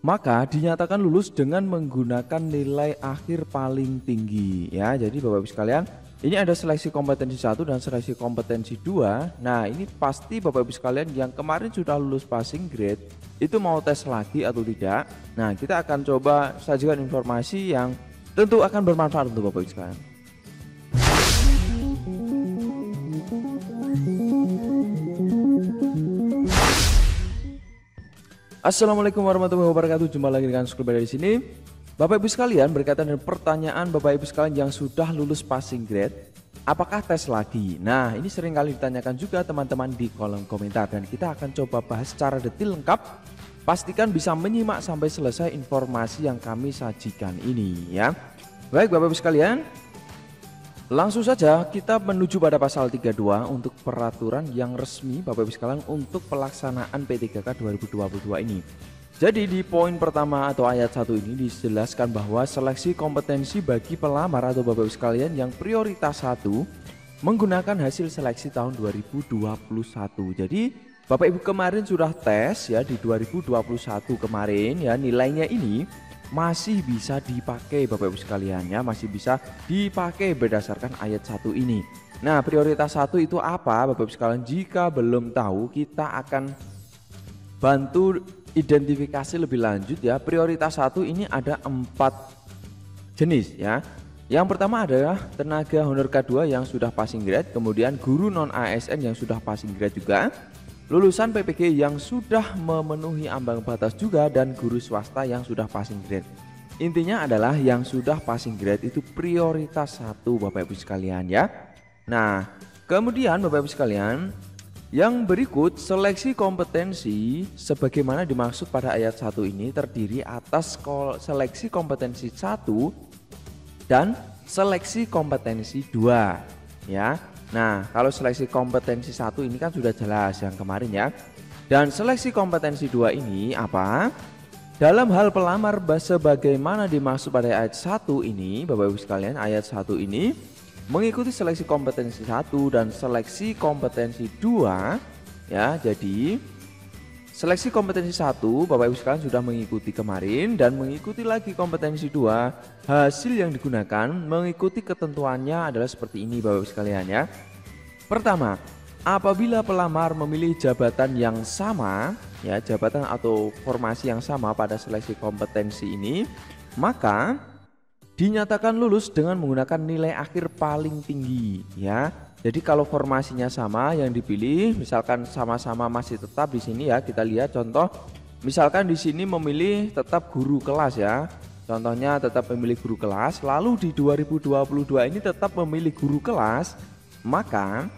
maka dinyatakan lulus dengan menggunakan nilai akhir paling tinggi ya. Jadi Bapak Ibu sekalian, ini ada seleksi kompetensi 1 dan seleksi kompetensi 2. Nah, ini pasti Bapak Ibu sekalian yang kemarin sudah lulus passing grade itu mau tes lagi atau tidak. Nah, kita akan coba sajikan informasi yang tentu akan bermanfaat untuk Bapak Ibu sekalian. Assalamualaikum warahmatullahi wabarakatuh. Jumpa lagi dengan School Beda di sini. Bapak Ibu sekalian, berkaitan dengan pertanyaan Bapak Ibu sekalian yang sudah lulus passing grade, apakah tes lagi? Nah, ini sering kali ditanyakan juga teman-teman di kolom komentar dan kita akan coba bahas secara detail lengkap. Pastikan bisa menyimak sampai selesai informasi yang kami sajikan ini ya. Baik Bapak Ibu sekalian, langsung saja kita menuju pada pasal 32 untuk peraturan yang resmi Bapak Ibu sekalian untuk pelaksanaan P3K 2022 ini. Jadi di poin pertama atau ayat 1 ini dijelaskan bahwa seleksi kompetensi bagi pelamar atau Bapak Ibu sekalian yang prioritas 1 menggunakan hasil seleksi tahun 2021. Jadi Bapak Ibu kemarin sudah tes ya di 2021 kemarin ya, nilainya ini masih bisa dipakai Bapak Ibu sekalian ya, masih bisa dipakai berdasarkan ayat 1 ini. Nah, prioritas 1 itu apa Bapak Ibu sekalian? Jika belum tahu, kita akan bantu identifikasi lebih lanjut ya. Prioritas 1 ini ada 4 jenis ya. Yang pertama adalah tenaga honor K2 yang sudah passing grade, kemudian guru non ASN yang sudah passing grade juga, lulusan PPG yang sudah memenuhi ambang batas juga, dan guru swasta yang sudah passing grade. Intinya adalah yang sudah passing grade itu prioritas 1 Bapak Ibu sekalian ya. Nah, kemudian Bapak Ibu sekalian, yang berikut seleksi kompetensi sebagaimana dimaksud pada ayat 1 ini terdiri atas seleksi kompetensi 1 dan seleksi kompetensi 2 ya. Nah, kalau seleksi kompetensi 1 ini kan sudah jelas yang kemarin ya. Dan seleksi kompetensi 2 ini apa? Dalam hal pelamar sebagaimana dimaksud pada ayat 1 ini, Bapak Ibu sekalian, ayat 1 ini mengikuti seleksi kompetensi 1 dan seleksi kompetensi 2 ya. Jadi seleksi kompetensi 1 Bapak Ibu sekalian sudah mengikuti kemarin, dan mengikuti lagi kompetensi 2. Hasil yang digunakan mengikuti ketentuannya adalah seperti ini Bapak Ibu sekalian ya. Pertama, apabila pelamar memilih jabatan yang sama ya, jabatan atau formasi yang sama pada seleksi kompetensi ini, maka dinyatakan lulus dengan menggunakan nilai akhir paling tinggi ya. Jadi kalau formasinya sama yang dipilih, misalkan sama-sama masih tetap di sini ya, kita lihat contoh. Misalkan di sini memilih tetap guru kelas ya. Contohnya tetap memilih guru kelas, lalu di 2022 ini tetap memilih guru kelas, maka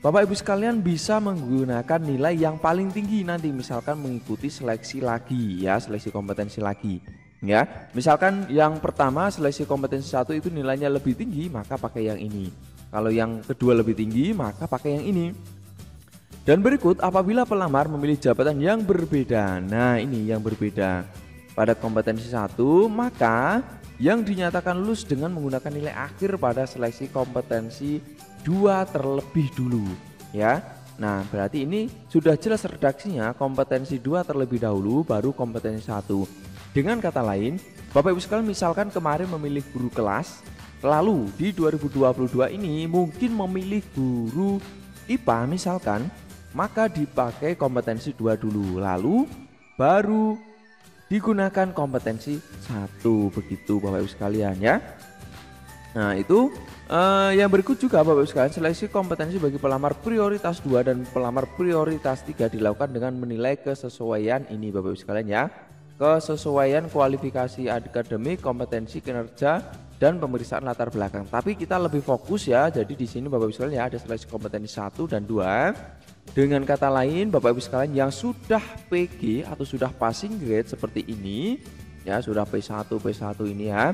Bapak Ibu sekalian bisa menggunakan nilai yang paling tinggi nanti, misalkan mengikuti seleksi lagi ya, seleksi kompetensi lagi ya. Misalkan yang pertama seleksi kompetensi 1 itu nilainya lebih tinggi, maka pakai yang ini. Kalau yang kedua lebih tinggi, maka pakai yang ini. Dan berikut apabila pelamar memilih jabatan yang berbeda. Nah, ini yang berbeda pada kompetensi 1, maka yang dinyatakan lulus dengan menggunakan nilai akhir pada seleksi kompetensi 2 terlebih dulu ya. Nah, berarti ini sudah jelas redaksinya, kompetensi 2 terlebih dahulu baru kompetensi 1. Dengan kata lain, Bapak Ibu sekalian misalkan kemarin memilih guru kelas, lalu di 2022 ini mungkin memilih guru IPA misalkan, maka dipakai kompetensi 2 dulu, lalu baru digunakan kompetensi 1, begitu Bapak Ibu sekalian ya. Nah, itu yang berikut juga Bapak Ibu sekalian, seleksi kompetensi bagi pelamar prioritas 2 dan pelamar prioritas 3 dilakukan dengan menilai kesesuaian ini Bapak Ibu sekalian ya. Kesesuaian kualifikasi akademik, kompetensi kinerja, dan pemeriksaan latar belakang. Tapi kita lebih fokus ya. Jadi di sini Bapak Ibu sekalian ya, ada seleksi kompetensi 1 dan 2. Dengan kata lain Bapak Ibu sekalian yang sudah PG atau sudah passing grade seperti ini ya, sudah P1 ini ya,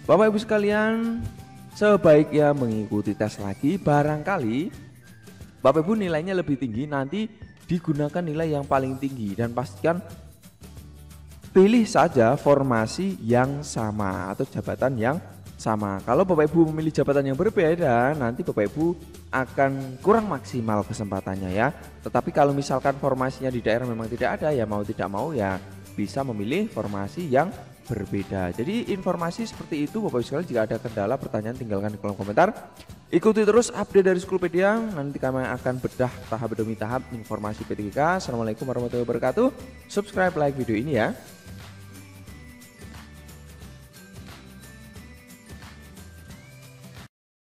Bapak Ibu sekalian sebaiknya mengikuti tes lagi. Barangkali Bapak Ibu nilainya lebih tinggi, nanti digunakan nilai yang paling tinggi, dan pastikan pilih saja formasi yang sama atau jabatan yang sama. Kalau Bapak Ibu memilih jabatan yang berbeda, nanti Bapak Ibu akan kurang maksimal kesempatannya ya. Tetapi kalau misalkan formasinya di daerah memang tidak ada, ya mau tidak mau ya bisa memilih formasi yang berbeda. Jadi informasi seperti itu Bapak Ibu sekalian. Jika ada kendala pertanyaan tinggalkan di kolom komentar. Ikuti terus update dari Schoolpedia, nanti kami akan bedah tahap demi tahap informasi P3K. Assalamualaikum warahmatullahi wabarakatuh. Subscribe, like video ini ya.